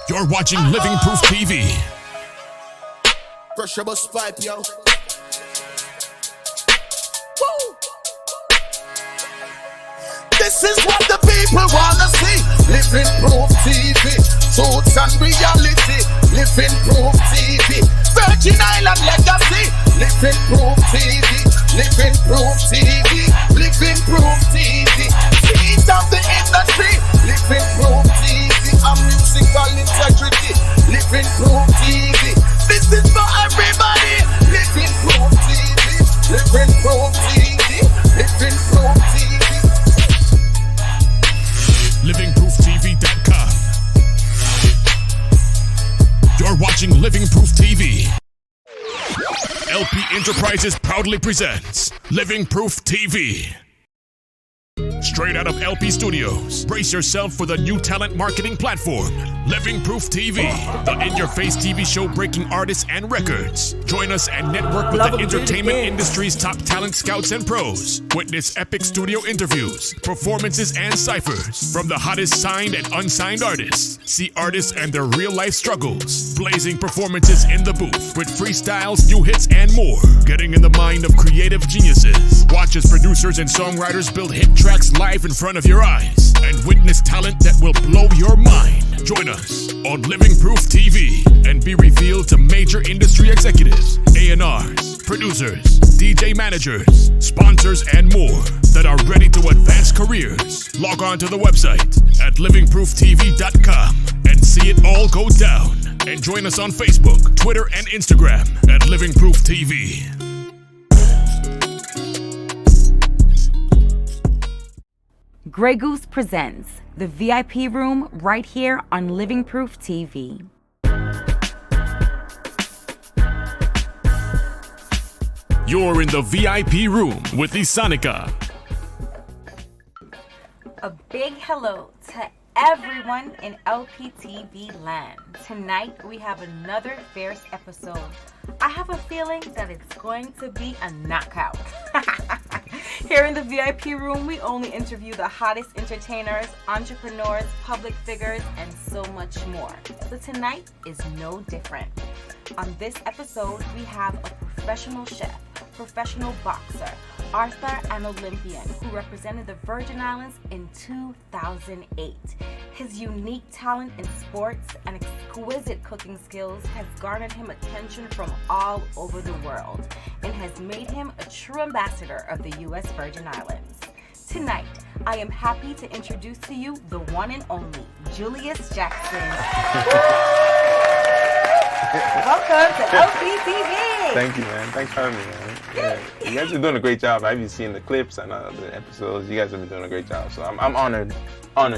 You're watching Living Proof TV. Pressure bus pipe, yo. Woo! This is what the people wanna see. Living Proof TV. Truths and reality. Living Proof TV. Virgin Island legacy. Living Proof TV. Living Proof TV. Living Proof TV. Seeds of the industry. Living Proof TV. And musical integrity. Living Proof TV. This is for everybody. Living Proof TV. Living Proof TV. Living Proof TV. LivingProofTV.com. You're watching Living Proof TV. LP Enterprises proudly presents Living Proof TV. Straight out of LP Studios, brace yourself for the new talent marketing platform, Living Proof TV, the in-your-face TV show breaking artists and records. Join us and network with the entertainment industry's top talent scouts and pros. Witness epic studio interviews, performances, and ciphers from the hottest signed and unsigned artists. See artists and their real-life struggles, blazing performances in the booth with freestyles, new hits, and more. Getting in the mind of creative geniuses. Watch as producers and songwriters build hit tracks live in front of your eyes and witness talent that will blow your mind. Join us on Living Proof TV and be revealed to major industry executives, A&Rs, producers, DJ managers, sponsors, and more that are ready to advance careers. Log on to the website at livingprooftv.com and see it all go down. And join us on Facebook, Twitter, and Instagram at Living Proof TV. Grey Goose presents the VIP room right here on Living Proof TV. You're in the VIP room with Isanica. A big hello to everyone in Lptv land. Tonight we have another fierce episode. I have a feeling that it's going to be a knockout. Here in the VIP room, we only interview the hottest entertainers, entrepreneurs, public figures, and so much more. So tonight is no different. On this episode, we have a professional chef, professional boxer, author, and Olympian who represented the Virgin Islands in 2008. His unique talent in sports and exquisite cooking skills has garnered him attention from all over the world and has made him a true ambassador of the U.S. Virgin Islands. Tonight, I am happy to introduce to you the one and only Julius Jackson. Welcome to Lptv. Thank you, man. Thanks for having me, man. Yeah. You guys are doing a great job. I've been seeing the clips and the episodes. You guys have been doing a great job. So I'm honored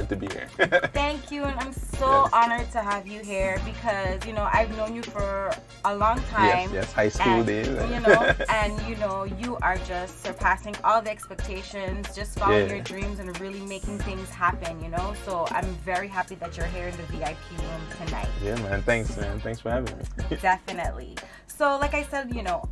to be here. Thank you, and I'm so honored to have you here because, I've known you for a long time. Yes, high school days. You are just surpassing all the expectations, just following your dreams and really making things happen, So I'm very happy that you're here in the VIP room tonight. Yeah, man. Thanks, man. Thanks for having me. Definitely. So like I said,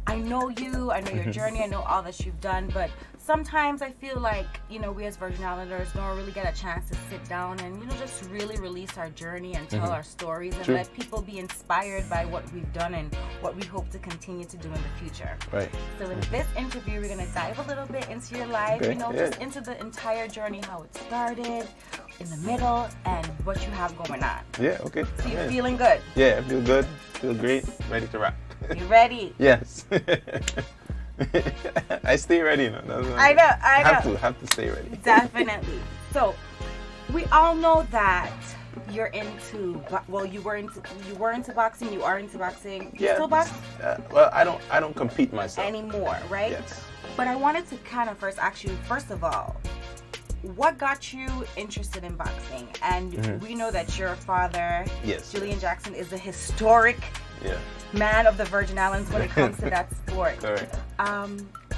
I know you, I know your journey, I know all that you've done, but sometimes I feel like, we as Virgin Islanders don't really get a chance to sit down and, just really release our journey and tell our stories and let people be inspired by what we've done and what we hope to continue to do in the future. Right. So in this interview, we're going to dive a little bit into your life, just into the entire journey, how it started, in the middle, and what you have going on. Yeah, okay. So you're feeling good? Yeah, I feel good, feel great, ready to rock. You ready? Yes. I stay ready. I know. Have to stay ready. Definitely. So, we all know that you're into. Well, you were into boxing. You are into boxing. You still box? Well, I don't compete myself anymore, right? Yes. But I wanted to kind of first ask you. First of all, what got you interested in boxing? And we know that your father, Julius Jackson, is a historic man of the Virgin Islands when it comes to that sport. Correct.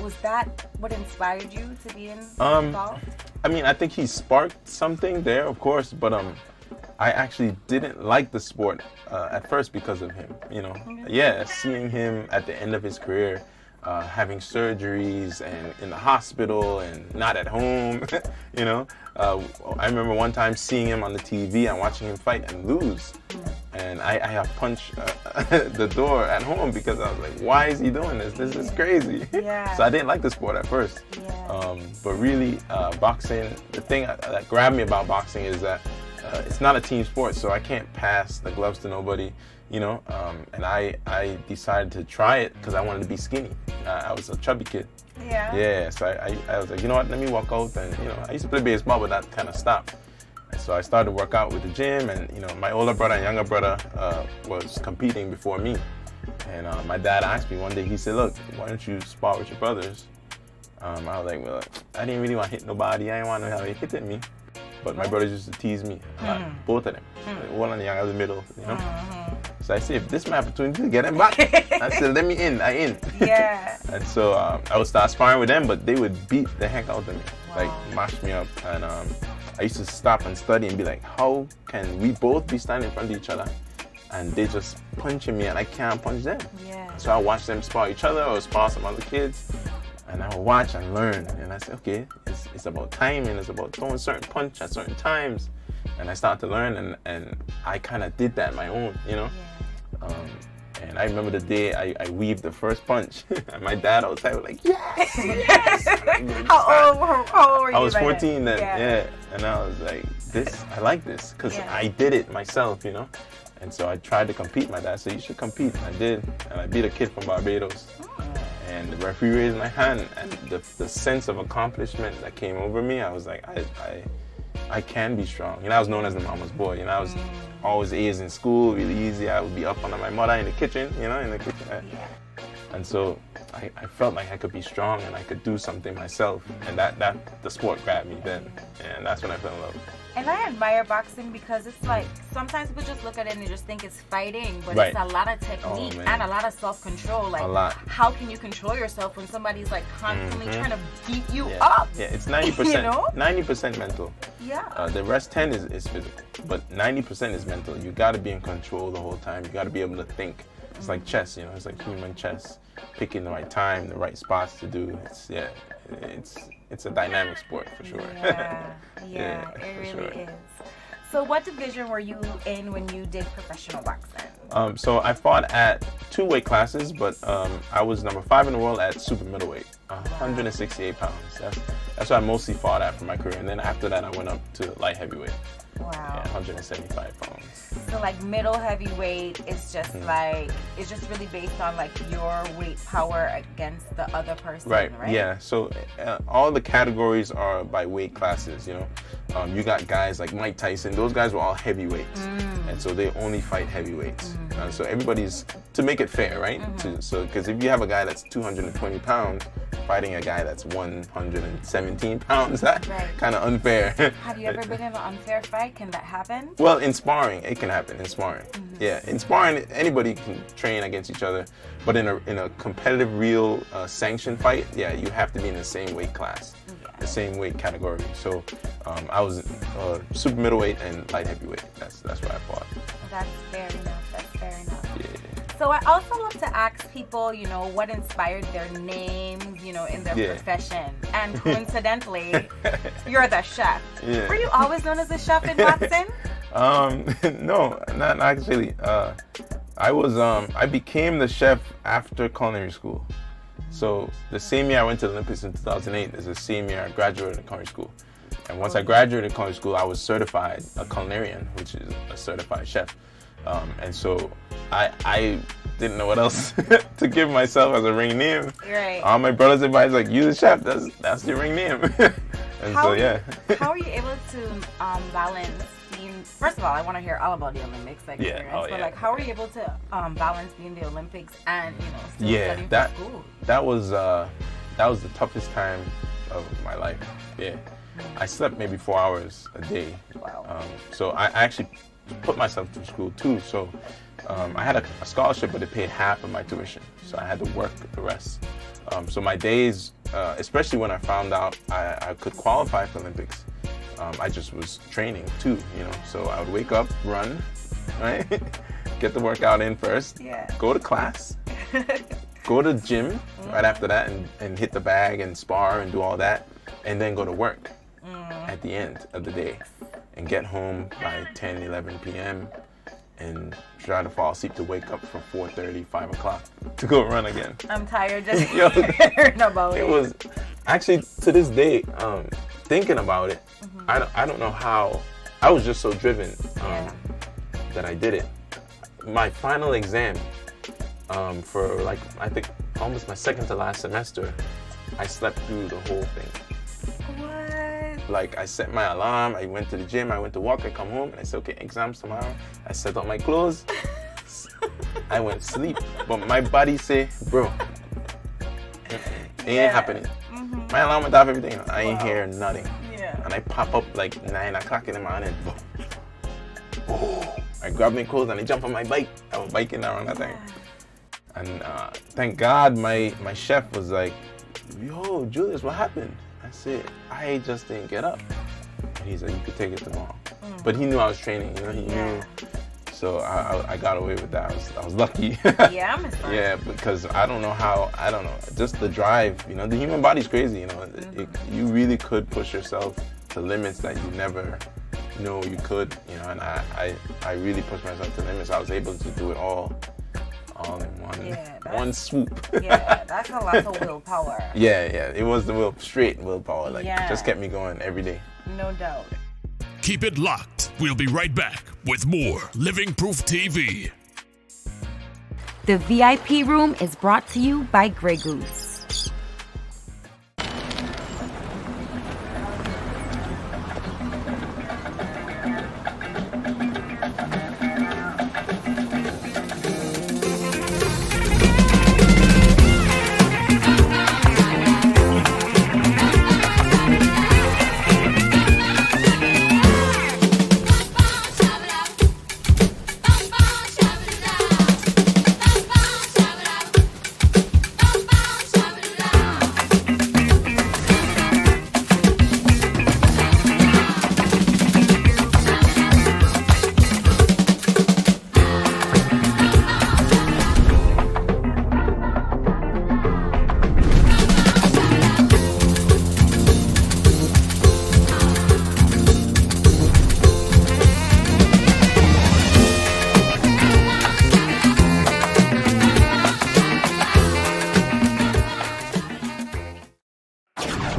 Was that what inspired you to be involved? I mean, I think he sparked something there, of course, but I actually didn't like the sport at first because of him. Seeing him at the end of his career, having surgeries and in the hospital and not at home, I remember one time seeing him on the TV and watching him fight and lose. and I have punched the door at home because I was like, why is he doing this? This is crazy. Yeah. So I didn't like the sport at first. Yeah. But really, boxing, the thing that grabbed me about boxing is that it's not a team sport, so I can't pass the gloves to nobody, and I decided to try it because I wanted to be skinny. I was a chubby kid. Yeah. Yeah, so I was like, you know what, let me walk out, and I used to play baseball, but that kind of stopped. And so I started to work out with the gym, and my older brother and younger brother was competing before me. And my dad asked me one day, he said, look, why don't you spar with your brothers? I was like, well, I didn't really want to hit nobody. I didn't want to have it hit at me. But my brothers used to tease me a lot, both of them. One on the young, I was in the middle, So I said, if this is my opportunity to get them back, I said, let me in, I in. Yeah. And so I would start sparring with them, but they would beat the heck out of me, like mash me up. And I used to stop and study and be like, how can we both be standing in front of each other and they just punching me and I can't punch them? Yeah. So I watch them spar each other or spar some other kids. And I would watch and learn, and I said, okay, it's about timing, it's about throwing certain punch at certain times. And I started to learn, and I kind of did that on my own, Yeah. And I remember the day I weaved the first punch, and my dad outside was like, yes, yes! How old were you? I was by 14 then, Yeah. and I was like, I like this, because Yeah. I did it myself, And so I tried to compete. My dad said, you should compete, and I did, and I beat a kid from Barbados. And the referee raised my hand, and the sense of accomplishment that came over me, I was like, I can be strong. I was known as the mama's boy. I was always A's in school, really easy. I would be up under my mother in the kitchen, And so I felt like I could be strong and I could do something myself. And that the sport grabbed me then. And that's when I fell in love. And I admire boxing because it's like sometimes people just look at it and they just think it's fighting, but Right. it's a lot of technique man. and a lot of self-control. Like, A lot. how can you control yourself when somebody's like constantly trying to beat you Yeah. up? Yeah, it's 90%. 90% mental. Yeah. The rest 10 is physical, but 90% is mental. You got to be in control the whole time. You got to be able to think. It's like chess, It's like human chess, picking the right time, the right spots to do. It's a dynamic sport for sure. Yeah, for it really sure. is. So what division were you in when you did professional boxing? So I fought at 2 weight classes, but I was number 5 in the world at super middleweight, 168 pounds. That's what I mostly fought at for my career. And then after that, I went up to light heavyweight. Wow. Yeah, 175 pounds. So like middle heavyweight is just like, it's just really based on like your weight power against the other person, right? Yeah. So all the categories are by weight classes, You got guys like Mike Tyson. Those guys were all heavyweights. And so they only fight heavyweights. So everybody's, to make it fair, right? Because if you have a guy that's 220 pounds fighting a guy that's 117 pounds, that's kind of unfair. Have you ever been in an unfair fight? Can that happen? Well, in sparring, it can happen in sparring. Yeah, in sparring, anybody can train against each other. But in a competitive, real sanctioned fight, you have to be in the same weight class, the same weight category. So I was super middleweight and light heavyweight. That's where I fought. That's fair enough. That's fair enough. Yeah. So I also love to ask people, what inspired their names, in their profession. And coincidentally, you're the chef. Yeah. Were you always known as a chef in boxing? No, not actually. I became the chef after culinary school. So the same year I went to the Olympics in 2008 is the same year I graduated culinary school. And once I graduated culinary school, I was certified a culinarian, which is a certified chef. And so I didn't know what else to give myself as a ring name. Right. All my brothers and advised, like, you the chef, that's your ring name. And how how are you able to balance being, first of all, I want to hear all about the Olympics experience, but like, how are you able to balance being the Olympics and, still studying for school? That was the toughest time of my life. Yeah. I slept maybe 4 hours a day. Wow. So I actually put myself through school too. So I had a scholarship, but it paid half of my tuition. So I had to work the rest. So my days, especially when I found out I could qualify for Olympics, I just was training too, So I would wake up, run, right? Get the workout in first, go to class, go to gym right after that and hit the bag and spar and do all that, and then go to work at the end of the day and get home by 10, 11 p.m. and try to fall asleep to wake up for 4:30, 5 o'clock to go run again. I'm tired just Yo, hearing about it. It was actually, to this day, thinking about it, I don't know how. I was just so driven that I did it. My final exam for like, I think almost my second to last semester, I slept through the whole thing. What? Like, I set my alarm, I went to the gym, I went to walk, I come home, and I said, okay, exams tomorrow. I set up my clothes, I went to sleep. But my body say, bro, it ain't happening. My alarm went off, everything. I ain't hear nothing. Yeah. And I pop up like 9 o'clock in the morning. Oh, I grab my clothes and I jump on my bike. I was biking around that thing. And thank God my chef was like, yo, Julius, what happened? I said, I just didn't get up. And he's like, you could take it tomorrow. But he knew I was training, you know, he knew. So I got away with that. I was lucky. Yeah, I'm a Yeah, because I don't know, just the drive, you know, the human body's crazy, you know. You really could push yourself to limits that you never know you could, you know, and I really pushed myself to limits. I was able to do it all in one swoop. Yeah, that's a lot of willpower. Yeah, it was the straight willpower, like, it just kept me going every day. No doubt. Keep it locked. We'll be right back with more Living Proof TV. The VIP room is brought to you by Grey Goose.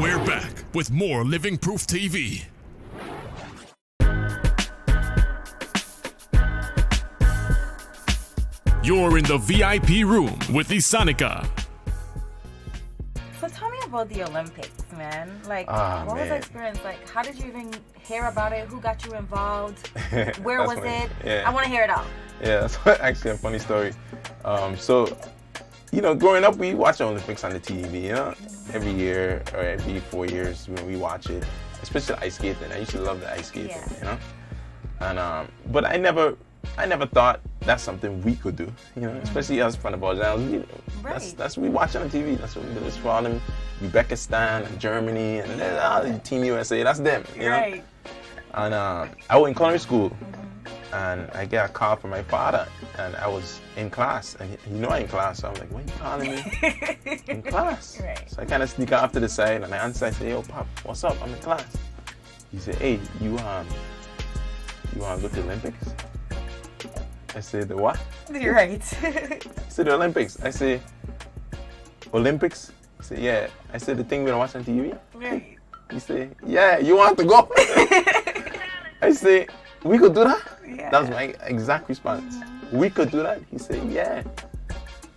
We're back with more Living Proof TV. You're in the VIP room with Isanica. So tell me about the Olympics, man. Like, what was the experience? Like, how did you even hear about it? Who got you involved? Where was it? Yeah. I want to hear it all. Yeah, that's actually a funny story. So, you know, growing up, we watch the Olympics on the TV, you know? Every year or every 4 years, we watch it. Especially ice skating. I used to love the ice skating, you know? And but I never thought that's something we could do, you know? Especially us from the ball journals. That's what we watch on TV. That's what we do. It's for all them Uzbekistan and Germany and then Team USA. That's them, you know? Right. And I was in culinary school. And I get a call from my father, and I was in class, and he knew I'm in class, so I'm like, what are you calling me? In class. Right. So I kind of sneak off to the side, and I answer, I say, yo, Pop, what's up? I'm in class. He said, hey, you want to go to the Olympics? I said, the what? You're right. He said, the Olympics. I said, Olympics? He said, yeah. I said, the thing we don't watch on TV? Right. He said, yeah, you want to go? I said, we could do that? Yeah. That was my exact response. We could do that? He said, yeah.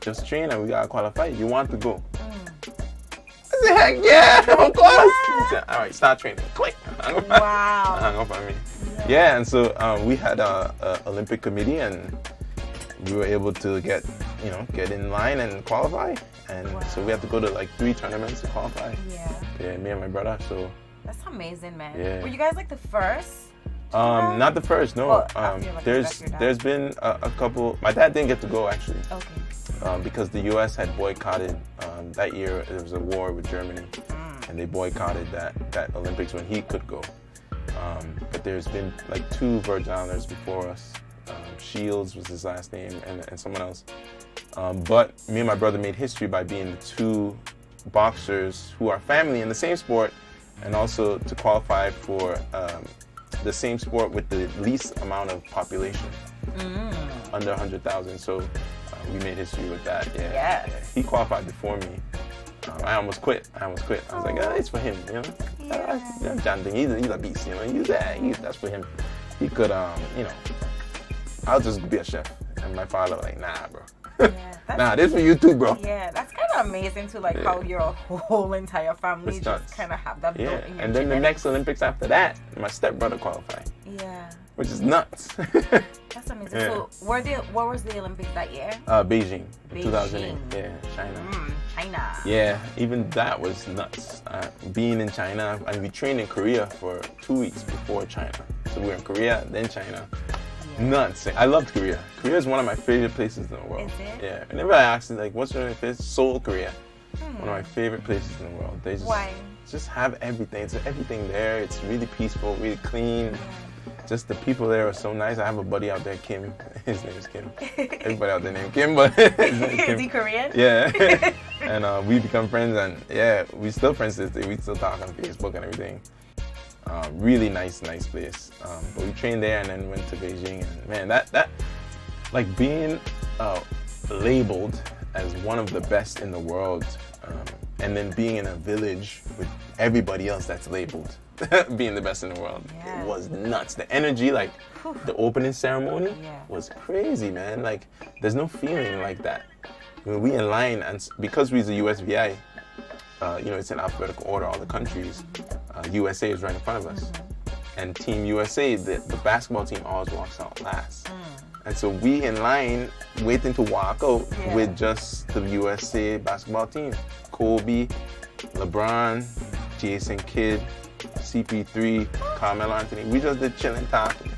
Just train and we gotta qualify. You want to go? I said, heck yeah, of course. He said, all right, start training. Quick. Wow. Hung up on me. Yeah, and so we had a Olympic committee, and we were able to get in line and qualify. And so we had to go to like 3 tournaments to qualify. Yeah, me and my brother. So that's amazing, man. Yeah. Were you guys like the first? Not the first, no. There's been a couple. My dad didn't get to go actually. Okay. Because the U.S. had boycotted that year. There was a war with Germany, and they boycotted that Olympics when he could go. But there's been like 2 Virgin Islanders before us. Shields was his last name, and someone else. But me and my brother made history by being the 2 boxers who are family in the same sport, and also to qualify for the same sport with the least amount of population. under 100,000. So we made history with that. Yeah. Yes. Yeah. He qualified before me. I almost quit. I was like, it's for him, you know. John thing. He's a beast, you know. That's for him. He could, you know. I'll just be a chef. And my father was like, nah, bro. Yeah, this for you too, bro. Yeah, that's kind of amazing too, like how your whole entire family just kind of have that built in your and then the genetics. next Olympics after that, my stepbrother qualified. Yeah. Which is nuts. That's amazing. Yeah. So, what was the Olympics that year? Beijing, 2008. Yeah, China. China. Yeah, even that was nuts. Being in China, and we trained in Korea for 2 weeks before China. So we were in Korea, then China. Nuts. I loved Korea. Korea is one of my favorite places in the world. Is it? Yeah. Whenever I ask them, like, what's your favorite place? Seoul, Korea. One of my favorite places in the world. They just have everything. It's everything there. It's really peaceful, really clean. Just the people there are so nice. I have a buddy out there, Kim. His name is Kim. Everybody out there named Kim, but his name is Kim. Is he Korean? Yeah. And we become friends, and yeah, we still friends this day. We still talk on Facebook and everything. Really nice place. But we trained there and then went to Beijing, and man, that like being labeled as one of the best in the world, and then being in a village with everybody else that's labeled being the best in the world. Yeah. It was nuts. The energy, like the opening ceremony was crazy, man. Like there's no feeling like that. When we in line, and because we're the USVI, you know, it's in alphabetical order, all the countries. USA is right in front of us. And Team USA, the basketball team always walks out last. And so we in line waiting to walk out with just the USA basketball team. Kobe, LeBron, Jason Kidd, CP3, Carmelo Anthony. We just did chilling talking.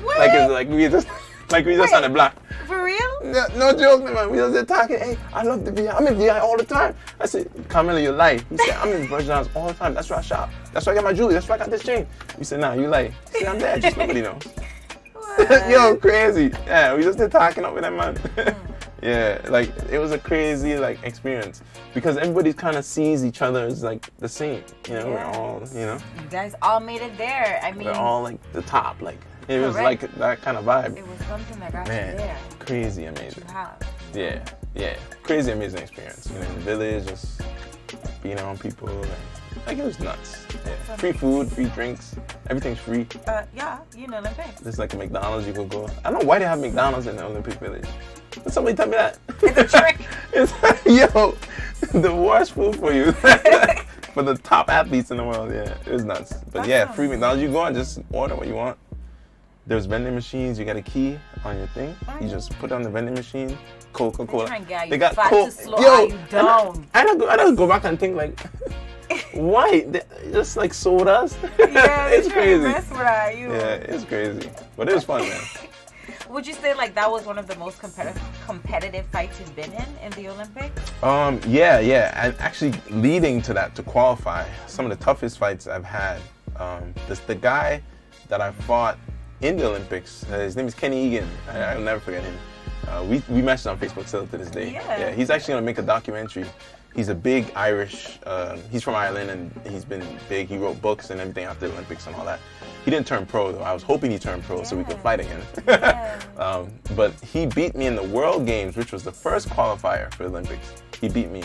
What? Like we just on the block. For real? No joke, man. We just did talking. Hey, I love the VI. I'm in VI all the time. I said, Carmelo, you're lying. He said, I'm in Virgin Islands all the time. That's where I shop. That's where I get my jewelry. That's where I got this chain. We said, nah, you lying. See, I'm there. Just nobody knows. Yo, crazy. Yeah, we just did talking up with that man. Yeah, like it was a crazy like experience because everybody kind of sees each other as like the same. You know, we're all, you know. You guys all made it there. I mean, we're all like the top. Like it was like that kind of vibe. It was something that got you Man, there. crazy amazing. You have. Yeah, crazy amazing experience. You know, in the village, just being around people. Like it was nuts. Yeah. Free food, free drinks, everything's free. Yeah, you know Olympics. There's like a McDonald's you could go. I don't know why they have McDonald's in the Olympic Village. Did somebody tell me that? It's a trick. Yo, the worst food for you. For the top athletes in the world, yeah. It was nuts. But yeah, free McDonald's. You go and just order what you want. There's vending machines. You got a key on your thing. You just put on the vending machine. Coca-Cola. They got Coke. Yo, I don't go back and think like, why? They just like sodas. Yeah, it's crazy. Yeah, it's crazy. But it was fun, man. Would you say like that was one of the most competitive fights you've been in the Olympics? Yeah. And actually leading to that, to qualify, some of the toughest fights I've had. The guy that I fought in the Olympics, his name is Kenny Egan. I'll never forget him. We matched on Facebook still to this day. Yeah, he's actually gonna make a documentary. He's a big Irish, he's from Ireland and he's been big. He wrote books and everything after the Olympics and all that. He didn't turn pro though. I was hoping he turned pro so we could fight again. But he beat me in the World Games, which was the first qualifier for the Olympics. He beat me.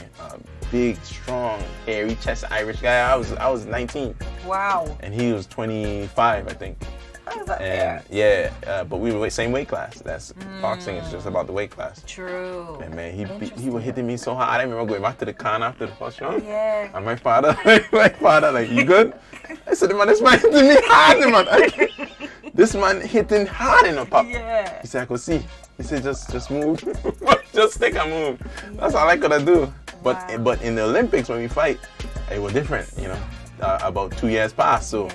Big, strong, hairy chest Irish guy. I was 19. Wow. And he was 25, I think. But we were same weight class. That's boxing is just about the weight class. True. And man, he was hitting me so hard. I remember going back to the con after the first round. Yeah. And my father, like, you good? I said, man, this man hitting me hard, man. This man hitting hard in the pop. Yeah. He said, I could see. He said, just move. Just stick and move. That's all I could do. But in the Olympics when we fight, it was different, you know. About 2 years passed, so.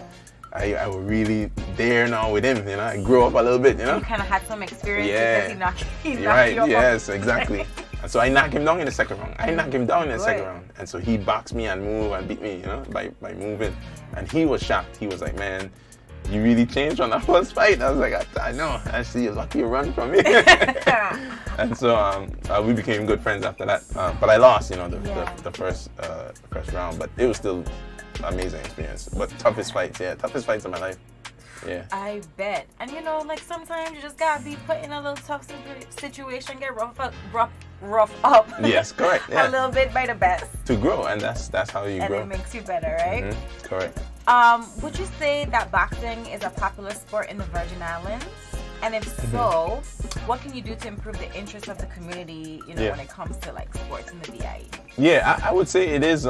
I was really there now with him, you know. I grew up a little bit, you know. You kind of had some experience because he knocked you right, off. yes, exactly. And so I knocked him down in the second round. And so he boxed me and moved and beat me, you know, by moving. And he was shocked. He was like, man, you really changed from that first fight. I was like, I know. Actually, you're lucky you run from me. And so we became good friends after that. But I lost, you know, the first round. But it was still amazing experience, but toughest fights of my life. Yeah. I bet. And you know, like sometimes you just gotta be put in a little tough situation, get rough up. Yes, correct. Yeah. A little bit by the best. To grow, and that's how you And grow. it makes you better, right? Mm-hmm. Correct. Would you say that boxing is a popular sport in the Virgin Islands? And if so, what can you do to improve the interest of the community, you know, when it comes to like sports in the VIE? Yeah, I would say it is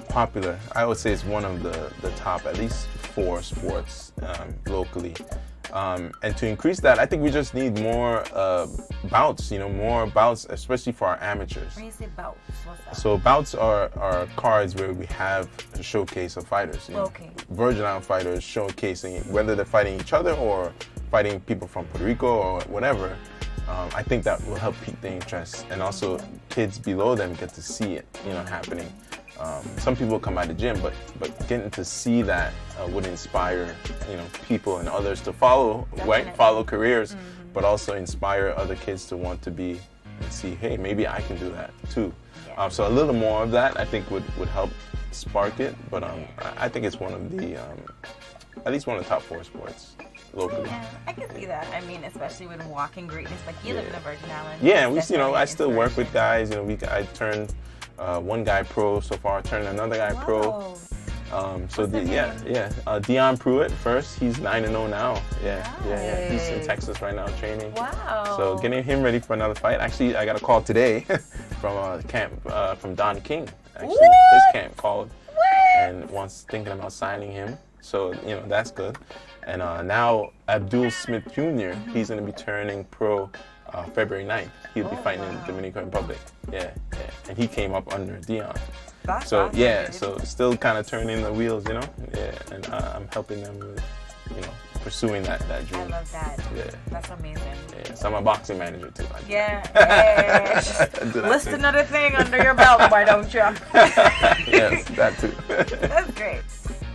popular. I would say it's one of the top, at least 4 sports locally. And to increase that, I think we just need more bouts, more bouts, especially for our amateurs. When you say bouts, what's that? So bouts are cards where we have a showcase of fighters. Okay. Virgin Island fighters showcasing whether they're fighting each other or fighting people from Puerto Rico or whatever. I think that will help pique the interest, and also kids below them get to see it, happening. Some people come out of the gym, but getting to see that would inspire, people and others to follow, right? Follow careers, but also inspire other kids to want to be and see, hey, maybe I can do that too. So a little more of that, I think, would help spark it. But I think it's one of the, at least one of the top 4 sports locally. Yeah, I can see that. I mean, especially with walking greatness, like you live in the Virgin Islands. Yeah, I still work with guys. I turned one guy pro so far. I turned another guy pro. Dion Pruitt first. He's 9-0 now. Yeah. He's in Texas right now training. Wow. So getting him ready for another fight. Actually, I got a call today from a camp from Don King. Actually, his camp called and thinking about signing him. So that's good. And now Abdul Smith Jr. He's going to be turning pro February 9th. He'll be fighting in the Dominican Republic. Yeah. And he came up under Dion. That's so awesome. so still kind of turning the wheels, Yeah, and I'm helping them with, pursuing that dream. I love that. Yeah. That's amazing. Yeah, so I'm a boxing manager too. List another thing under your belt, why don't you? Yes, that too. That's great.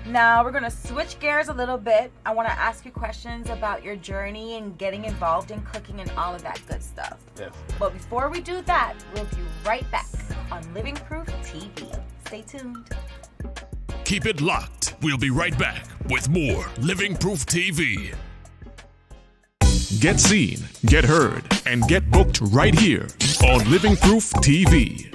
Now we're going to switch gears a little bit. I want to ask you questions about your journey and getting involved in cooking and all of that good stuff. Yes. But before we do that, we'll be right back on Living Proof TV. Stay tuned. Keep it locked. We'll be right back with more Living Proof TV. Get seen, get heard, and get booked right here on Living Proof TV.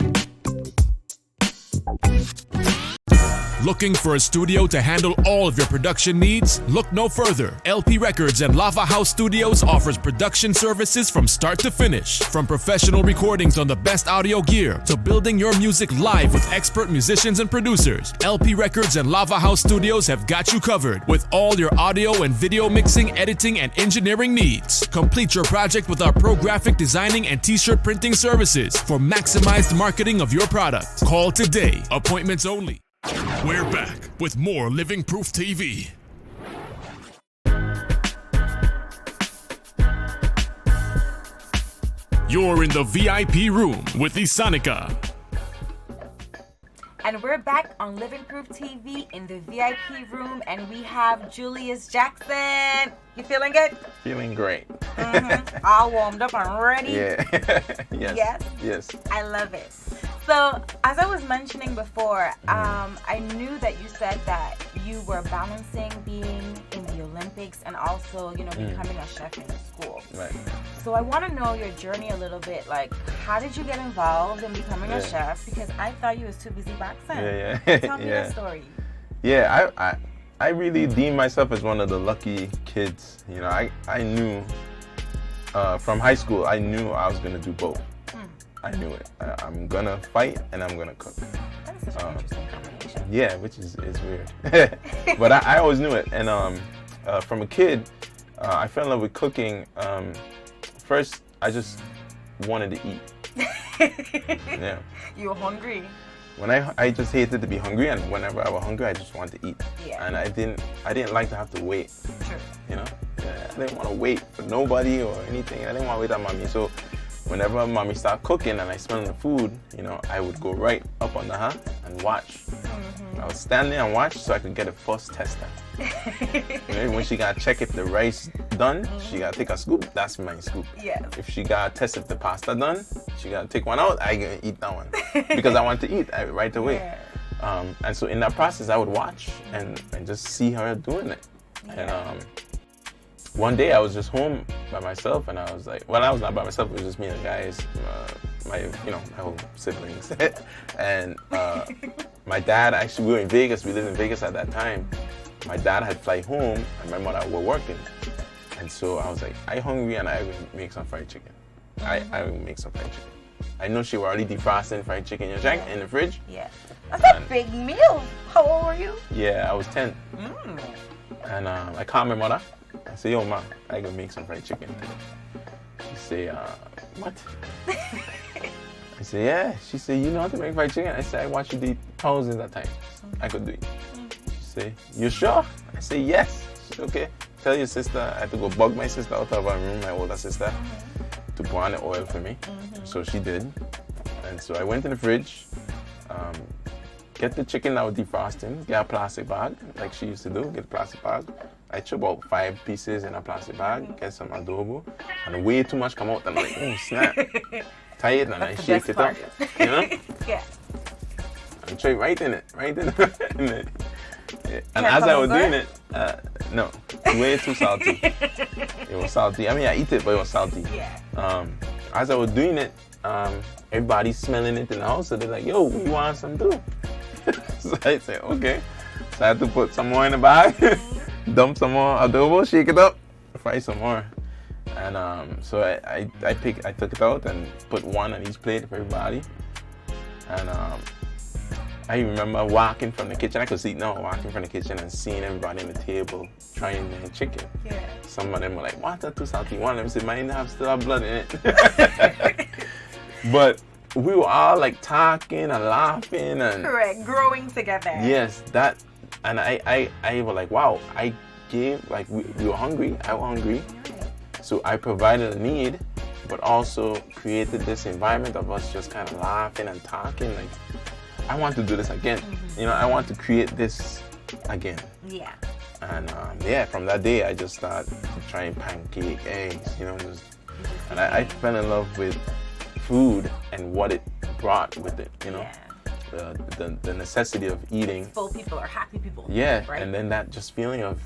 Looking for a studio to handle all of your production needs? Look no further. LP Records and Lava House Studios offers production services from start to finish. From professional recordings on the best audio gear to building your music live with expert musicians and producers, LP Records and Lava House Studios have got you covered with all your audio and video mixing, editing, and engineering needs. Complete your project with our pro graphic designing and t-shirt printing services for maximized marketing of your product. Call today. Appointments only. We're back with more Living Proof TV. You're in the VIP room with Isanica. And we're back on Living Proof TV in the VIP room, and we have Julius Jackson. You feeling good? Feeling great. All warmed up and ready. Yeah. Yes. I love it. So, as I was mentioning before, I knew that you said that you were balancing being in the Olympics and also, becoming a chef in school. Right. So I want to know your journey a little bit. Like, how did you get involved in becoming a chef? Because I thought you was too busy boxing. Yeah. Tell me the story. Yeah, I really deem myself as one of the lucky kids. I knew from high school, I knew I was going to do both. I knew it. I'm going to fight and I'm going to cook. That's such an interesting combination. Yeah, which is weird. But I always knew it. And from a kid, I fell in love with cooking. First, I just wanted to eat. Yeah. You were hungry. When I just hated to be hungry, and whenever I was hungry, I just wanted to eat. Yeah. And I didn't like to have to wait. True. Yeah, I didn't want to wait for nobody or anything. I didn't want to wait on mommy. So whenever mommy started cooking and I smelled the food, I would go right up on the and watch. I would stand there and watch so I could get a first tester. When she got to check if the rice done, she got to take a scoop. That's my scoop. Yes. If she got to test if the pasta done, she got to take one out. I gonna eat that one because I want to eat right away. Yeah. And so in that process, I would watch and just see her doing it. Yeah. one day I was just home by myself, and I was like, well, I was not by myself. It was just me and the guys, my whole siblings, and my dad. Actually, we were in Vegas. We lived in Vegas at that time. My dad had fly home, and my mother were working, and so I was like, I hungry, and I will make some fried chicken. I will make some fried chicken. I know she was already defrosting fried chicken in the fridge. Yeah. That's a big meal. How old were you? Yeah, I was 10. And I called my mother. I said, yo, ma, I can make some fried chicken. She said, what? I said, yeah. She said, you know how to make fried chicken? I said, I watched you do it thousands of times. I could do it. She said, you sure? I said, yes. She said, okay. Tell your sister. I had to go bug my sister out of her room, my older sister, to pour on the oil for me. So she did. And so I went in the fridge, get the chicken that was defrosting, get a plastic bag, like she used to do, get a plastic bag. I chop about 5 pieces in a plastic bag, get some adobo, and way too much come out, and I'm like, oh snap. Tie it and I shake it up, you know? Yeah. And try right in it. Yeah. And as I was doing it, no, way too salty. It was salty. I mean, I eat it, but it was salty. Yeah. As I was doing it, everybody's smelling it in the house, so they're like, yo, we want some too. So I said, okay. So I had to put some more in the bag, dump some more adobo, shake it up, fry some more. And so I took it out and put one on each plate for everybody. And I remember walking from the kitchen. I could see now walking from the kitchen and seeing everybody on the table trying the chicken. Yeah. Some of them were like, "What's that too salty?" One of them said, "Mine still have blood in it." But we were all like talking and laughing and correct, growing together. Yes, that, and I was like, wow, I gave, like we were hungry. I was hungry, so I provided a need, but also created this environment of us just kind of laughing and talking. Like, I want to do this again. You know, I want to create this again. Yeah. And from that day, I just started trying pancake, eggs, you know, and I fell in love with food and what it brought with it, you know. Yeah. The necessity of eating. Full people are happy people. Yeah, right? And then that just feeling of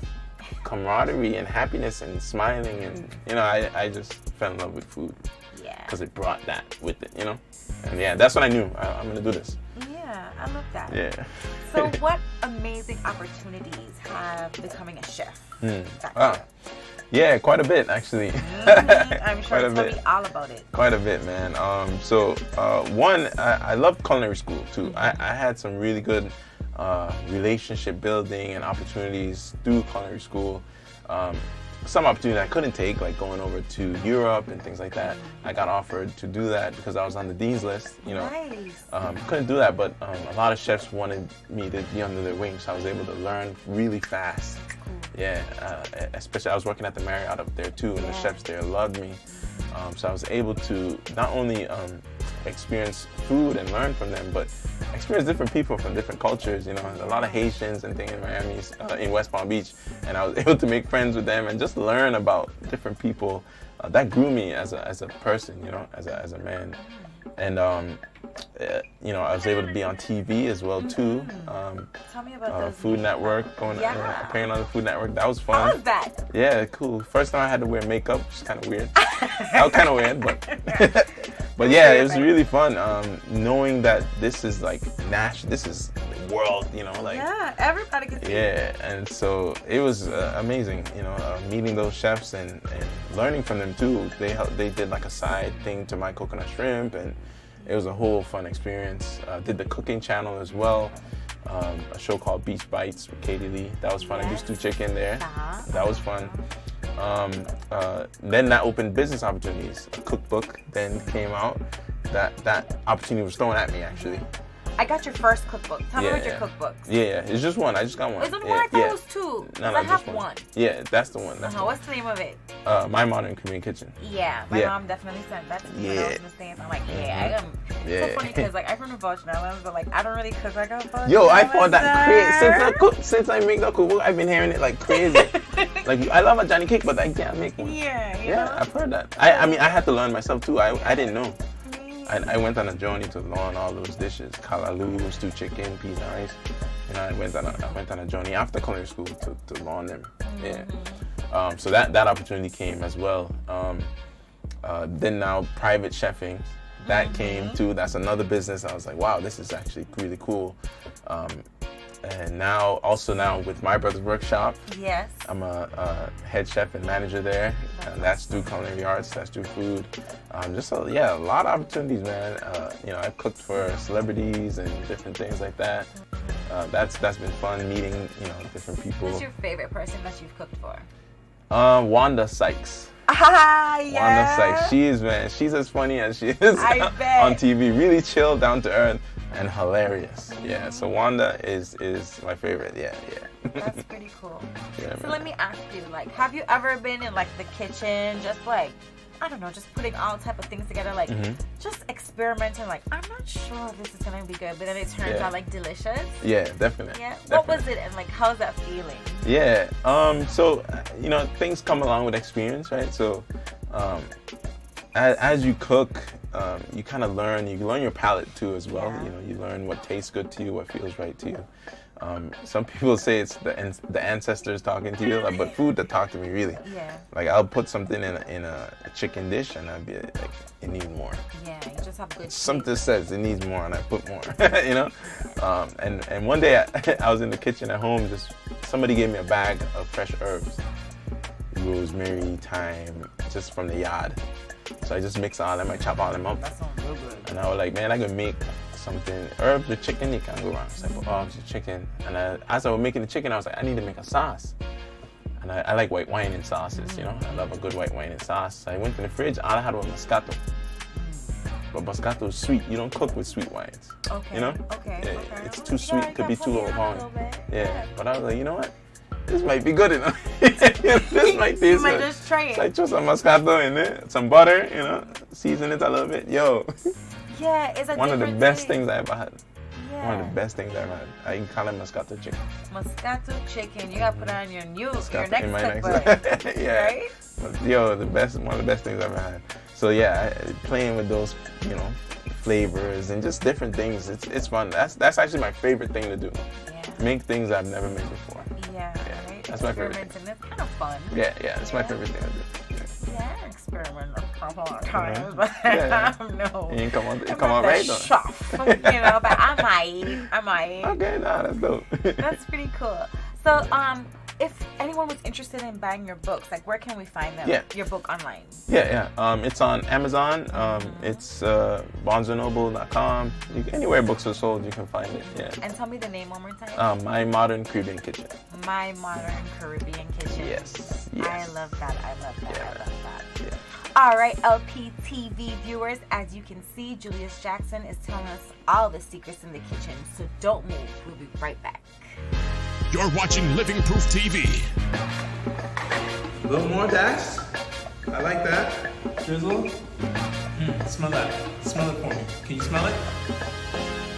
camaraderie and happiness and smiling and, you know, I just fell in love with food. Yeah. Because it brought that with it, you know. And yeah, that's when I knew I'm going to do this. Yeah, I love that. Yeah. So what amazing opportunities have becoming a chef? Yeah, quite a bit actually. I'm sure. Tell me all about it. Quite a bit, man. One, I love culinary school too. I had some really good relationship building and opportunities through culinary school. Some opportunity I couldn't take, like going over to Europe and things like that. I got offered to do that because I was on the dean's list, you know. Nice. Couldn't do that, but a lot of chefs wanted me to be under their wing, so I was able to learn really fast. Cool. Yeah, especially I was working at the Marriott up there too, and the chefs there loved me. So I was able to not only experience food and learn from them, but experience different people from different cultures, you know. There's a lot of Haitians and things in Miami, in West Palm Beach, and I was able to make friends with them and just learn about different people. That grew me as a person, you know, as a man. And you know, I was able to be on TV as well too. Tell me about those Food Network, appearing on the Food Network. That was fun. How was that? Yeah, cool. First time I had to wear makeup, which is kind of weird. That was kind of weird, but but yeah, it was really fun. Knowing that this is like national, this is the world, you know, like everybody can see. Yeah, and so it was amazing, you know, meeting those chefs and learning from them too. They did like a side thing to my coconut shrimp, and it was a whole fun experience. Did the cooking channel as well. A show called Beach Bites with Katie Lee. That was fun. I do stew chicken there. That was fun. Then that opened business opportunities. A cookbook then came out. That opportunity was thrown at me actually. I got your first cookbook. Tell me about your cookbooks. Yeah, it's just one. I just got one. Is it one? I thought it was two. No, I have one. Yeah, that's the one. What's the name of it? My Modern Korean Kitchen. Yeah, my mom definitely sent that to me when I was in the States. I'm like, I am. It's so funny because like I'm from the Baltimore Islands, but like I don't really cook like a Yo, I thought that crazy. Since I make the cookbook, I've been hearing it like crazy. Like I love a Johnny cake, but I can't make one. Yeah, I've heard that. I mean, I had to learn myself too. I didn't know. I went on a journey to learn all those dishes: kalaloo, stew chicken, peas and rice. You know, I went on a journey after culinary school to learn them. Yeah. So that opportunity came as well. Then now private chefing, that came too. That's another business. I was like, wow, this is actually really cool. And now with My Brother's Workshop, Yes. I'm a head chef and manager there. That's through culinary arts. That's through food. A lot of opportunities, man. I've cooked for celebrities and different things like that. That's been fun meeting different people. Who's your favorite person that you've cooked for? Wanda Sykes. Yeah. Wanda Sykes. She's as funny as she is bet. on TV. Really chill, down to earth, and hilarious. Yeah. So Wanda is my favorite. Yeah. That's pretty cool. Yeah, So let me ask you, like, have you ever been in like the kitchen, just like, I don't know, just putting all type of things together, like just experimenting, like, I'm not sure if this is gonna be good, but then it turns out like delicious? Yeah, definitely. Yeah. Definitely. What was it, and like, how's that feeling? Yeah. So things come along with experience, right? So as you cook, you kind of learn. You learn your palate too as well. Yeah. You learn what tastes good to you, what feels right to you. Some people say it's the ancestors talking to you, like, but food that talk to me really. Yeah. Like, I'll put something in a chicken dish and I'll be like, it needs more. Yeah, you just have good Something says it needs more and I put more, And one day I was in the kitchen at home, somebody gave me a bag of fresh herbs. Rosemary, thyme, just from the yard. So I just mix all them, I chop all them up. That sounds real good. And I was like, man, I can make something. Herbs with chicken, you can't go wrong. So I put herbs with chicken. And as I was making the chicken, I was like, I need to make a sauce. And I like white wine in sauces, I love a good white wine in sauce. So I went to the fridge, all I had was Moscato. But Moscato is sweet. You don't cook with sweet wines. Okay. Okay. Yeah, it's too sweet, could be too overpowering. Yeah. But I was like, you know what? This might be good enough. This might taste You might good. just try it. So I threw some Moscato in there, some butter, season it a little bit. Yo. Yeah, it's a One of the different best taste. things I ever had. Yeah. One of the best things I ever had. I can call it Moscato chicken. Moscato chicken. You gotta put it on your Moscato next in my cookbook. yeah. Right? But, yo, one of the best things I've ever had. So yeah, playing with those, flavors and just different things. It's fun. That's actually my favorite thing to do. Yeah. Make things I've never made before. Yeah. Right? That's my favorite thing. Experimenting. It's kind of fun. Yeah, it's my favorite thing to do. Yeah, I experiment a couple of times, but Yeah. no. You come I'm out not right the though. chef, but I might. Okay, that's dope. That's pretty cool. So, if anyone was interested in buying your books, like, where can we find them? Yeah. Your book online. Yeah. It's on Amazon. It's barnesandnoble.com. Anywhere books are sold, you can find it. Yeah. And tell me the name one more time. My Modern Caribbean Kitchen. My Modern Caribbean Kitchen. Yes. I love that. Yeah. I love that. Yeah. All right, Lptv viewers, as you can see, Julius Jackson is telling us all the secrets in the kitchen. So don't move. We'll be right back. You're watching Living Proof TV. A little more dash. I like that. Drizzle. Smell that. Smell it for me. Can you smell it?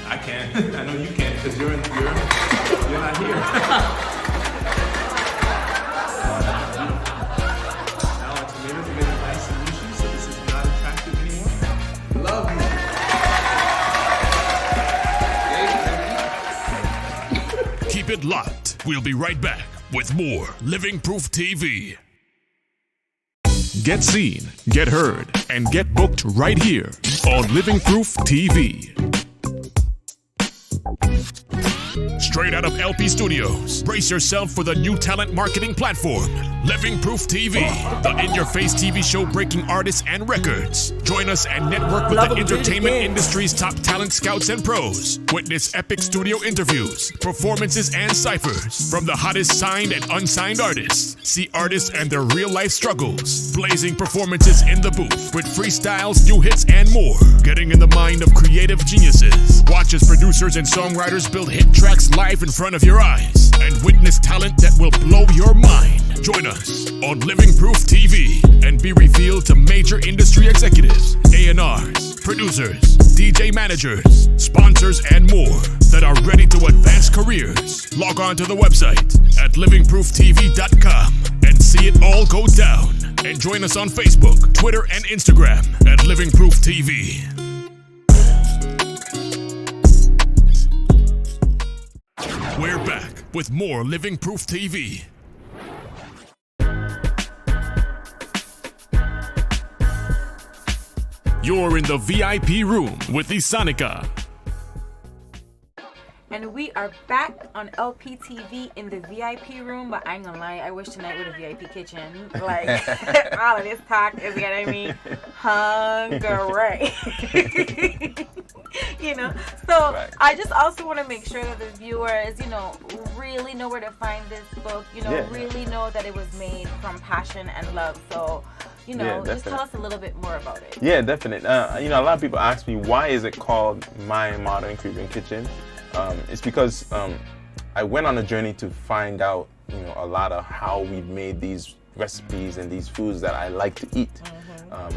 I can. I know you can because you're not here. Now our tomatoes are getting nice and mushy, so this is not attractive anymore. Love me. Keep it locked. We'll be right back with more Living Proof TV. Get seen, get heard, and get booked right here on Living Proof TV. Straight out of LP Studios, brace yourself for the new talent marketing platform, Living Proof TV, the in-your-face TV show breaking artists and records. Join us and network with the entertainment industry's top talent scouts and pros. Witness epic studio interviews, performances, and ciphers from the hottest signed and unsigned artists. See artists and their real-life struggles, blazing performances in the booth with freestyles, new hits, and more. Getting in the mind of creative geniuses. Watch as producers and songwriters build hit tracks live in front of your eyes and witness talent that will blow your mind. Join us on Living Proof TV and be revealed to major industry executives, A&Rs, producers, DJ managers, sponsors, and more that are ready to advance careers. Log on to the website at livingprooftv.com and see it all go down. And join us on Facebook, Twitter, and Instagram at Living Proof TV. We're back with more Living Proof TV. You're in the VIP room with Isanica. And we are back on Lptv in the VIP room, but I ain't gonna lie, I wish tonight was a VIP kitchen. Like, all of this talk is getting me hungry. You know? So, Right. I just also want to make sure that the viewers, you know, really know where to find this book, you know, Yeah. really know that it was made from passion and love. So, you know, Yeah, just tell us a little bit more about it. Yeah, definitely. You know, a lot of people ask me, why is it called My Modern Caribbean Kitchen? It's because I went on a journey to find out, you know, a lot of how we've made these recipes and these foods that I like to eat.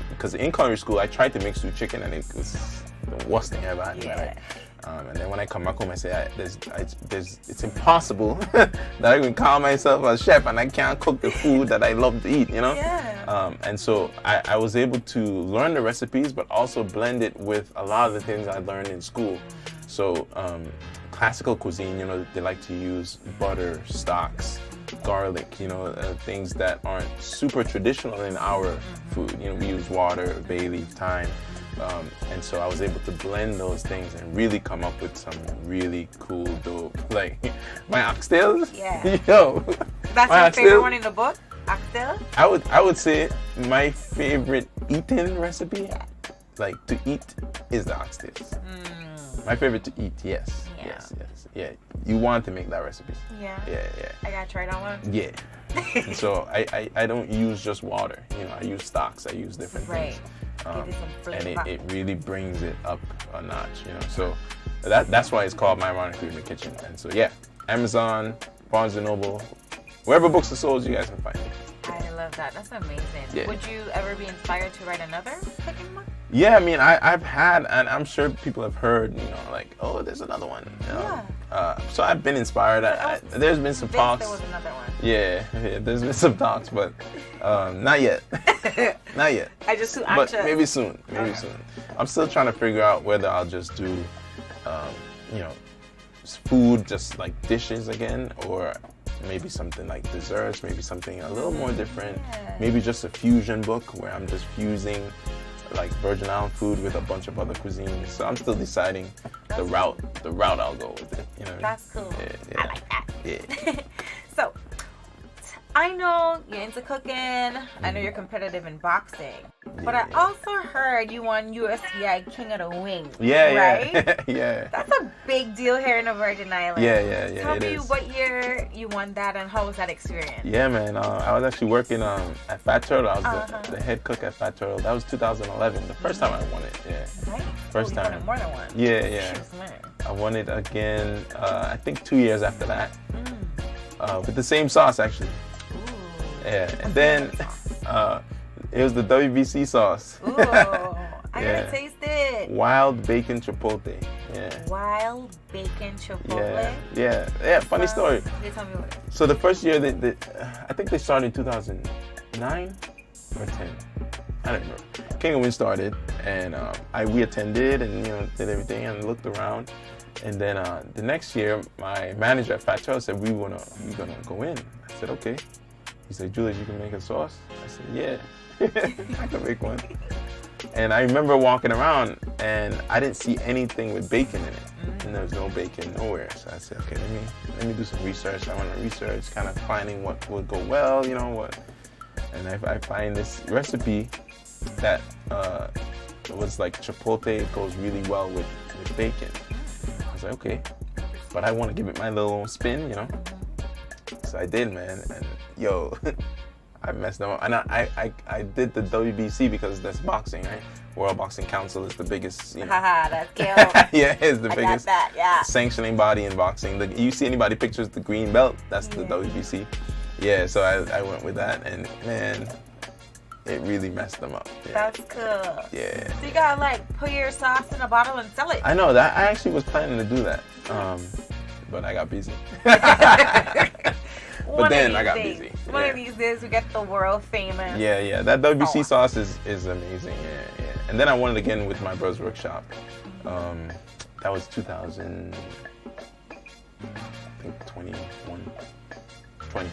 Because in culinary school, I tried to make stewed chicken, and it was the worst thing I ever had. Yeah. Right? And then when I come back home, I say, it's impossible that I can call myself a chef and I can't cook the food that I love to eat, you know? Yeah. And so I was able to learn the recipes, but also blend it with a lot of the things I learned in school. So classical cuisine, you know, they like to use butter, stocks, garlic, you know, things that aren't super traditional in our food. You know, we use water, bay leaf, thyme. And so I was able to blend those things and really come up with some really cool dope. Like my oxtails. Yeah. Yo. That's my your favorite oxtails- one in the book? Oxtail? I would say my favorite eating recipe, like to eat, is the oxtails. My favorite to eat, yes. Yeah. Yes. Yeah. You want to make that recipe. Yeah. Yeah. I gotta try that one. Yeah. And so I don't use just water. You know, I use stocks. I use different Right. things. Give it some And flavor. it really brings it up a notch, you know. So that's why it's called My Modern Caribbean Kitchen. And so yeah, Amazon, Barnes & Noble, wherever books are sold, you guys can find it. I love that. That's amazing. Yeah. Would you ever be inspired to write another cooking book? Yeah, I mean, I've had, and I'm sure people have heard, you know, like, oh, there's another one. You know? So I've been inspired. There's been some talks. There was another one. Yeah, there's been some talks, but not yet. Not yet. I just too But anxious. maybe soon. Maybe soon. I'm still trying to figure out whether I'll just do, you know, food, just like dishes again, or maybe something like desserts, maybe something a little more different. Yeah. Maybe just a fusion book where I'm just fusing like Virgin Island food with a bunch of other cuisines. So I'm still deciding the route I'll go with it. You know what I mean? That's cool. Yeah. I like that. Yeah. So, I know you're into cooking. I know you're competitive in boxing. But I also heard you won USVI King of the Wing. Yeah, right? yeah. Yeah. That's a big deal here in the Virgin Islands. Yeah, Tell it me is. what year you won that and how was that experience? Yeah, man. I was actually working at Fat Turtle. I was the head cook at Fat Turtle. That was 2011. The first time I won it. Yeah. Right? First You won time. it more than one. Yeah. Shoot, man. I won it again. I think 2 years after that. With the same sauce, actually. Ooh. Yeah. And then it was the WBC sauce. Ooh. I Yeah. gotta taste it. Wild bacon chipotle. Yeah. Wild bacon chipotle. Yeah. Funny story. They tell me what it is. So the first year, I think they started in 2009 or 10. I don't remember. King of Win started, and we attended and did everything and looked around. And then the next year, my manager at Fat Turtle said, we're gonna go in. I said, okay. He said, Julius, you can make a sauce? I said, yeah, I can make one. And I remember walking around and I didn't see anything with bacon in it. And there was no bacon nowhere. So I said, okay, let me do some research. I want to research, kind of finding what would go well, what. And I find this recipe that was like chipotle. It goes really well with bacon. I was like, okay, but I want to give it my little spin, So I did, man. And yo, I messed them up. And I did the WBC because that's boxing, right? World Boxing Council is the biggest, Haha, that's cute. yeah, it's the I got biggest that, yeah. sanctioning body in boxing. You see anybody pictures the green belt? That's the WBC. Yeah, so I went with that, and man, it really messed them up. Yeah. That's cool. Yeah. So you gotta put your sauce in a bottle and sell it. I know that. I actually was planning to do that, but I got busy. But then I got busy. One of these days we get the world famous. Yeah. That WBC sauce is amazing. Yeah. And then I won it again with my brother's workshop. That was 2000. I think 21, 20.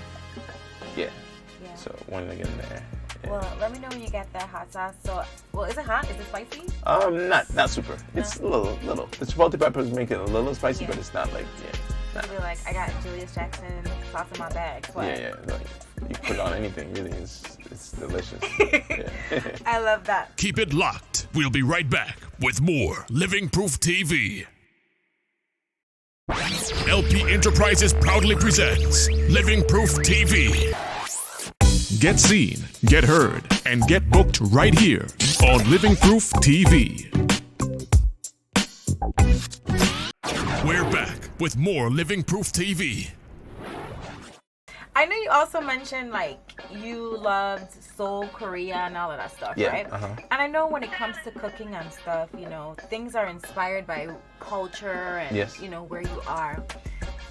Yeah. So won it again there. Well, let me know when you get that hot sauce. So, well, is it hot? Is it spicy? Not super. It's a little. The chipotle peppers make it a little spicy, but it's not like I'll be like, I got Julius Jackson sauce in my bag. Swag. Yeah. Like, you put it on anything. Really, it's delicious. I love that. Keep it locked. We'll be right back with more Living Proof TV. LP Enterprises proudly presents Living Proof TV. Get seen, get heard, and get booked right here on Living Proof TV. We're back with more Living Proof TV. I know you also mentioned like you loved Seoul, Korea, and all of that stuff, right? And I know when it comes to cooking and stuff, you know, things are inspired by culture and you know where you are.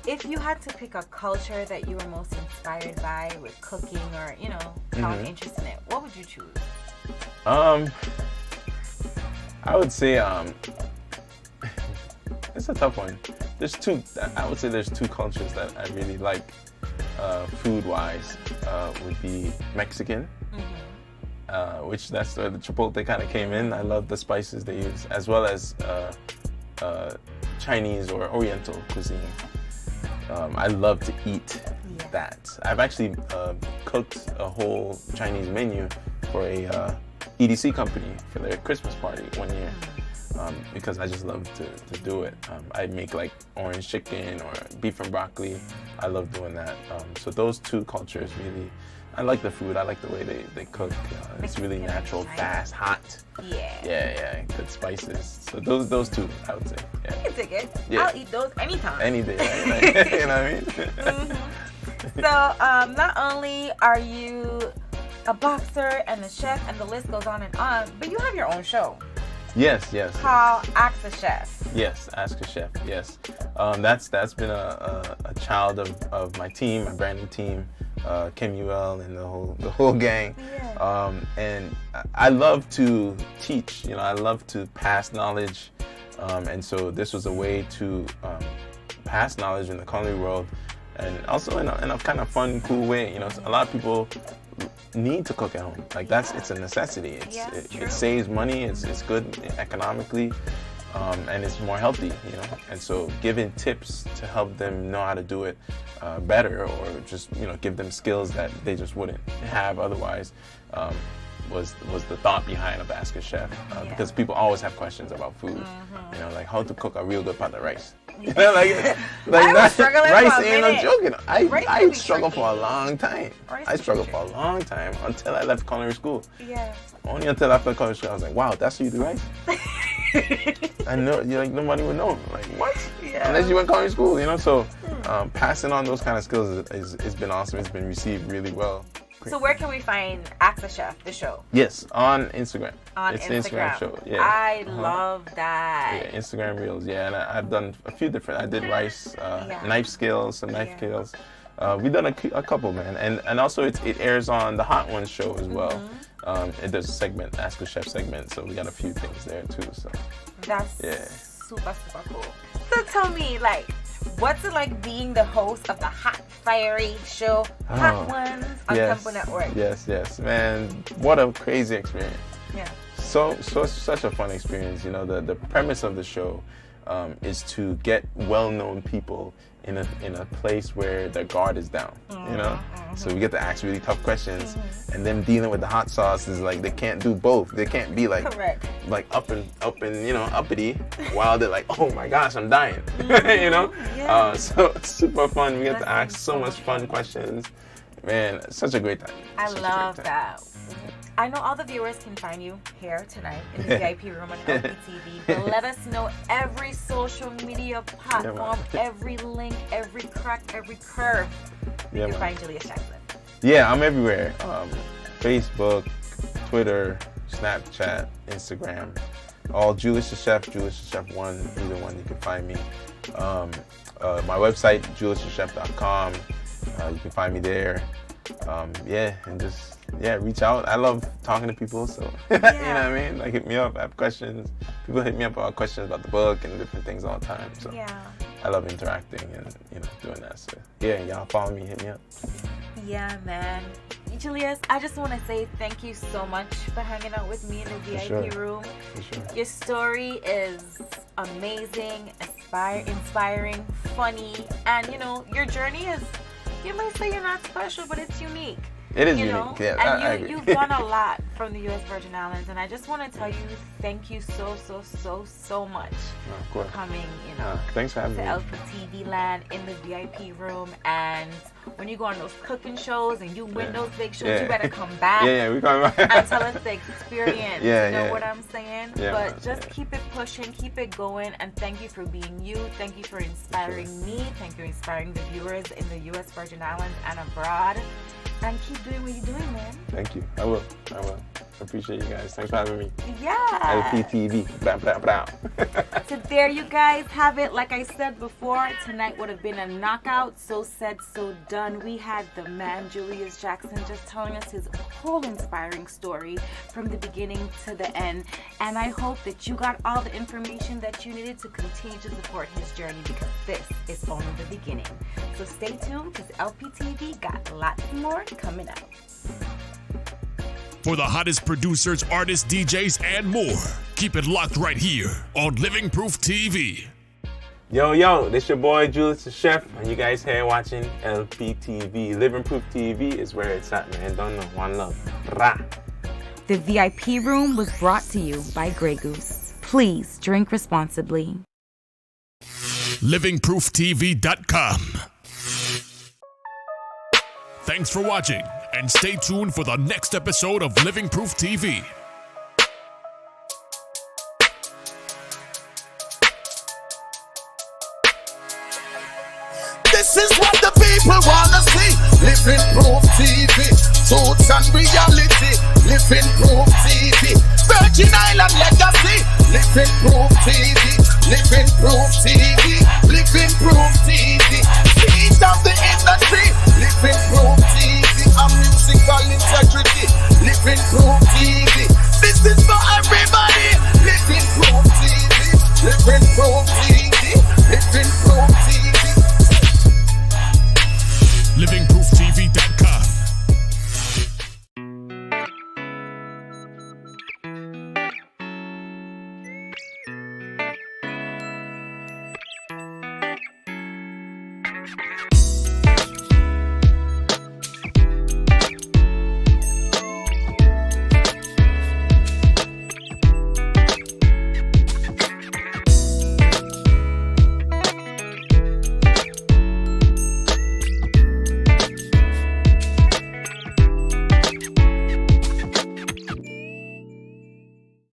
If you had to pick a culture that you were most inspired by with cooking or, you know, found interest in it, what would you choose? I would say it's a tough one. I would say there's two cultures that I really like food-wise. Would be Mexican, which that's where the chipotle kind of came in. I love the spices they use, as well as Chinese or Oriental cuisine. I love to eat that. I've actually cooked a whole Chinese menu for a EDC company for their Christmas party one year because I just love to do it. I make like orange chicken or beef and broccoli. I love doing that. So those two cultures really, I like the food. I like the way they cook. It's really natural, fast, hot. Yeah, good spices. So those two, I would say. Yeah. I can dig it. Yeah. I'll eat those anytime. Any day. You know what I mean? So, not only are you a boxer and a chef, and the list goes on, but you have your own show. Yes. Called Ask the Chef. Yes, Ask a Chef. Yes, that's been a child of my team, my brand new team, Kim UL and the whole gang. Yeah. And I love to teach. You know, I love to pass knowledge, and so this was a way to pass knowledge in the culinary world, and also in a kind of fun, cool way. You know, a lot of people need to cook at home. Like it's a necessity. It saves money. It's good economically, and it's more healthy. You know, and so giving tips to help them know how to do it better, or just give them skills that they just wouldn't have otherwise. Was the thought behind of Ask a Chef because people always have questions about food. You know, like how to cook a real good pot of rice. You know, like rice ain't no joking. I struggled for a long time. I struggled for a long time until I left culinary school. Yeah. Only until after culinary school I was like, wow, that's how you do rice. I know, nobody would know. Like what? Yeah. Unless you went culinary school, you know. So passing on those kind of skills has been awesome. It's been received really well. So where can we find Ask the Chef, the show? Yes, on Instagram. It's an Instagram show. Yeah. I love that. Yeah, Instagram Reels. Yeah, and I've done a few different. I did rice, knife skills. We've done a couple, man, and also it airs on the Hot Ones show as well. There's a segment, Ask a Chef segment, so we got a few things there too. So that's super cool. So tell me, like, what's it like being the host of the hot, fiery show, Hot Ones on Temple Network? Yes, man. A crazy experience. Yeah. So such a fun experience. You know, the premise of the show is to get well-known people in a place where their guard is down. You know, so we get to ask really tough questions, and them dealing with the hot sauce is like they can't do both. They can't be like up and uppity while they're like, oh my gosh, I'm dying. You know, so it's super fun. We get to ask so much fun questions. Man, such a great time. I love that. I know all the viewers can find you here tonight in the VIP room on Lptv, but let us know every social media platform, every link, every crack, every curve. You can find Julius Jackson. Yeah, I'm everywhere. Facebook, Twitter, Snapchat, Instagram. All Julius the Chef 1, either one you can find me. My website, juliuschef.com. You can find me there. And just reach out. I love talking to people, so you know what I mean? Like hit me up, I have questions. People hit me up about questions about the book and different things all the time. So I love interacting and doing that. So y'all follow me, hit me up. Yeah, man. Julius, I just want to say thank you so much for hanging out with me in the VIP room. For sure. Your story is amazing, inspiring, funny, and you know, your journey is, you might say you're not special, but it's unique. It is you unique. know? Yeah, and I agree. you've done a lot from the U.S. Virgin Islands, and I just want to tell you thank you so much for coming, you know, thanks for having to me. Lptv land in the VIP room. And when you go on those cooking shows and you win those big shows, you better come back. We coming back. And tell us the experience. You know what I'm saying? Yeah, but just keep it pushing, keep it going, and thank you for being you. Thank you for inspiring me. Thank you for inspiring the viewers in the U.S. Virgin Islands and abroad. And keep doing what you're doing, man. Thank you. I will. Appreciate you guys. Thanks for having me. Yeah. Lptv. Blah, blah, blah. So there you guys have it. Like I said before, tonight would have been a knockout. So said, so done. We had the man Julius Jackson just telling us his whole inspiring story from the beginning to the end. And I hope that you got all the information that you needed to continue to support his journey, because this is only the beginning. So stay tuned, because Lptv got lots more coming out. For the hottest producers, artists, DJs, and more, keep it locked right here on Living Proof TV. Yo, this your boy Julius the Chef, and you guys here watching Lptv. Living Proof TV is where it's at, man. Don't know. One love. Rah. The VIP room was brought to you by Grey Goose. Please drink responsibly. LivingProofTV.com. Thanks for watching, and stay tuned for the next episode of Living Proof TV. This is what the people wanna see. Living Proof TV, truth and reality. Living Proof TV, Virgin Island legacy. Living Proof TV, Living Proof TV.